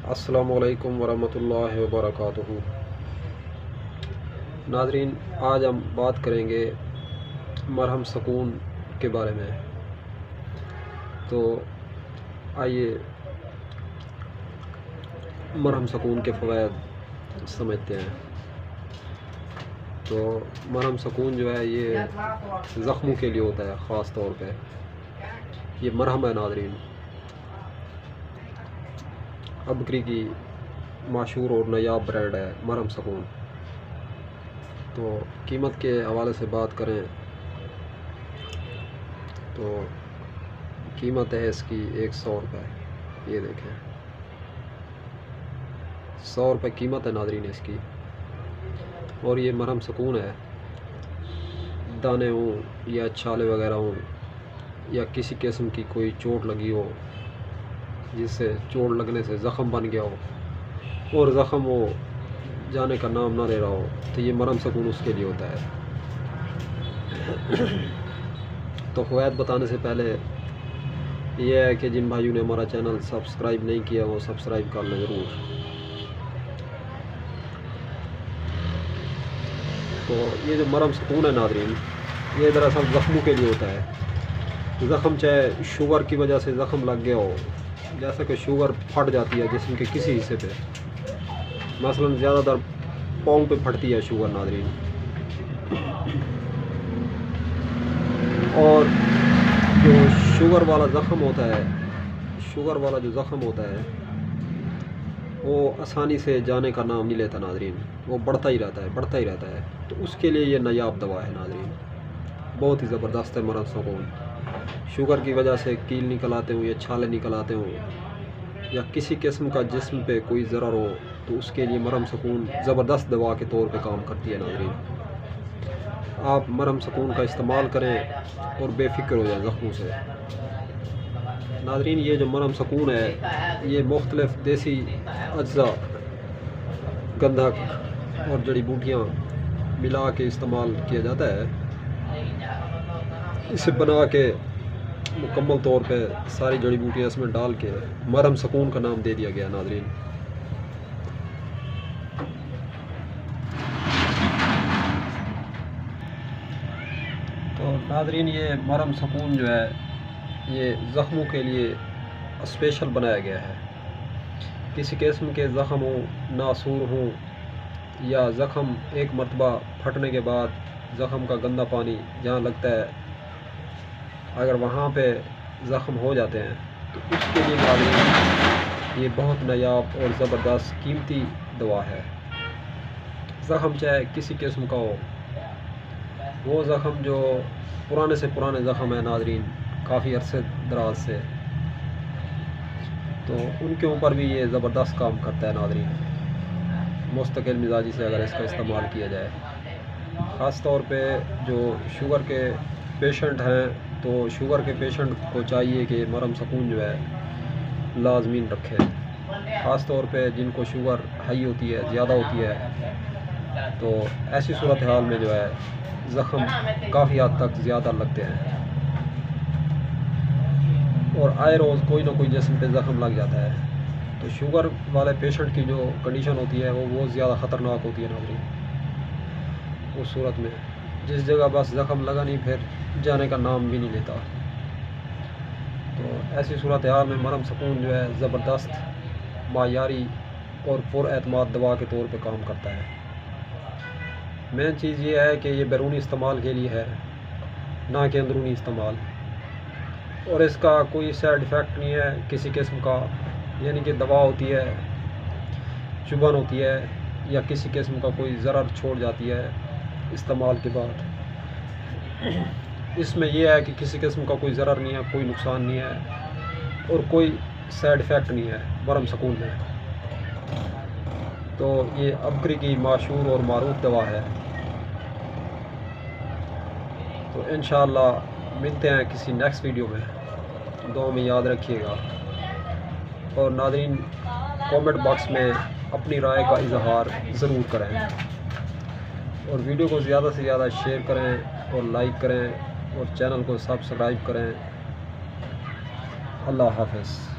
अस्सलामुअलैकुम वरहमतुल्लाहि वबरकातुहू। नाज़रीन, आज हम बात करेंगे मरहम सुकून के बारे में। तो आइए मरहम सुकून के फ़वाइद समझते हैं। तो मरहम सुकून जो है ये ज़ख्मों के लिए होता है, ख़ास तौर पे ये मरहम है नाज़रीन। अबकरी की मशहूर और नायाब ब्रांड है मरहम सुकून। तो कीमत के हवाले से बात करें तो कीमत है इसकी 100 रुपये। ये देखें, 100 रुपये कीमत है नाज़रीन इसकी। और ये मरहम सुकून है, दाने हों या छाले वगैरह हों या किसी किस्म की कोई चोट लगी हो, जिससे चोट लगने से ज़ख़म बन गया हो और ज़ख़म वो जाने का नाम ना ले रहा हो, तो ये मरहम सुकून उसके लिए होता है। तो फ़वाइद बताने से पहले ये है कि जिन भाइयों ने हमारा चैनल सब्सक्राइब नहीं किया वो सब्सक्राइब कर लें ज़रूर। तो ये जो मरहम सुकून है नाज़रीन, ये दरअसल ज़ख्मों के लिए होता है। ज़ख़म चाहे शुगर की वजह से ज़ख़म लग गया हो, जैसा कि शुगर फट जाती है जिस्म के किसी हिस्से पे, मसलन ज़्यादातर पाँव पे फटती है शुगर नाज़रीन। और जो शुगर वाला ज़ख़म होता है, शुगर वाला जो ज़ख़म होता है वो आसानी से जाने का नाम नहीं लेता नाज़रीन, वो बढ़ता ही रहता है, बढ़ता ही रहता है। तो उसके लिए ये नायाब दवा है नाज़रीन, बहुत ही ज़बरदस्त है मरहम सुकून। शुगर की वजह से कील निकल आते हों या छाले निकल आते हों या किसी किस्म का जिस्म पे कोई ज़रर हो, तो उसके लिए मरहम सुकून ज़बरदस्त दवा के तौर पे काम करती है नाज़रीन। आप मरहम सुकून का इस्तेमाल करें और बेफ़िक्र हो जाए ज़ख्मों से। नाज़रीन, ये जो मरहम सुकून है ये मुख्तलिफ़ देसी अज्जा, गंधक और जड़ी बूटियाँ मिला के इस्तेमाल किया जाता है। इसे बना के मुकम्मल तौर पे सारी जड़ी बूटियाँ इसमें डाल के मरहम सुकून का नाम दे दिया गया नाज़रीन। तो नाज़रीन, ये मरहम सुकून जो है ये ज़ख्मों के लिए स्पेशल बनाया गया है। किसी किस्म के ज़ख़म हो, नासूर हों या ज़ख़म एक मरतबा फटने के बाद ज़ख़म का गंदा पानी जहाँ लगता है, अगर वहाँ पे ज़ख़म हो जाते हैं तो उसके लिए नाज़रीन ये बहुत नायाब और ज़बरदस्त कीमती दवा है। ज़ख़म चाहे किसी किस्म का हो, वो ज़ख़म जो पुराने से पुराने ज़ख़म है नाज़रीन, काफ़ी अरसे दराज से, तो उनके ऊपर भी ये ज़बरदस्त काम करता है नाज़रीन, मुस्तकिल मिजाजी से अगर इसका इस्तेमाल किया जाए। ख़ास तौर पे जो शुगर के पेशेंट हैं, तो शुगर के पेशेंट को चाहिए कि मरहम सुकून जो है लाज़मीन रखें। ख़ास तौर पे जिनको शुगर हाई होती है, ज़्यादा होती है, तो ऐसी सूरत हाल में जो है ज़ख़म काफ़ी हद तक ज़्यादा लगते हैं और आए रोज़ कोई ना कोई जिस्म पे ज़ख़म लग जाता है। तो शुगर वाले पेशेंट की जो कंडीशन होती है वो बहुत ज़्यादा ख़तरनाक होती है नाज़रीन। उस सूरत में जिस जगह बस ज़ख़म लगा नहीं, फिर जाने का नाम भी नहीं लेता। तो ऐसी सूरत हाल में मरहम सुकून जो है ज़बरदस्त, मायारी और पुरएतमाद दवा के तौर पे काम करता है। मेन चीज़ ये है कि ये बैरूनी इस्तेमाल के लिए है, ना कि अंदरूनी इस्तेमाल। और इसका कोई साइड इफ़ेक्ट नहीं है किसी किस्म का, यानी कि दवा होती है, चुभन होती है या किसी किस्म का कोई ज़रर छोड़ जाती है इस्तेमाल के बाद। इसमें यह है कि किसी किस्म का कोई ज़रर नहीं है, कोई नुकसान नहीं है और कोई साइड इफ़ेक्ट नहीं है मरहम सुकून में। तो ये अबकरी की मशहूर और मारूफ दवा है। तो इंशाअल्लाह मिलते हैं किसी नेक्स्ट वीडियो में। दुआ में याद रखिएगा और नाज़रीन कमेंट बॉक्स में अपनी राय का इजहार ज़रूर करें और वीडियो को ज़्यादा से ज़्यादा शेयर करें और लाइक करें और चैनल को सब्सक्राइब करें। अल्लाह हाफ़िज़।